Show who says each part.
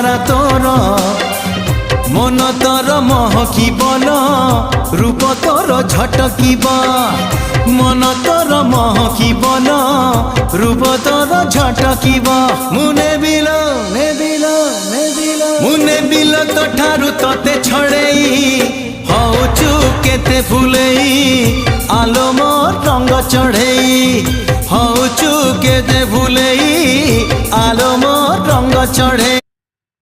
Speaker 1: সারা তোর মন তোর মহকিবন রূপ তোর ঝটকিব মন তোর মহকিবন রূপ তোর ঝটকিব মুনে বিল মুনে বিল তো ঠারু তোতে ছড়েই হউচু কেতে ফুলেই আলো মোর রঙ্গ চढ़ेई হউচু কেতে ফুলেই আলো মোর রঙ্গ চढ़े।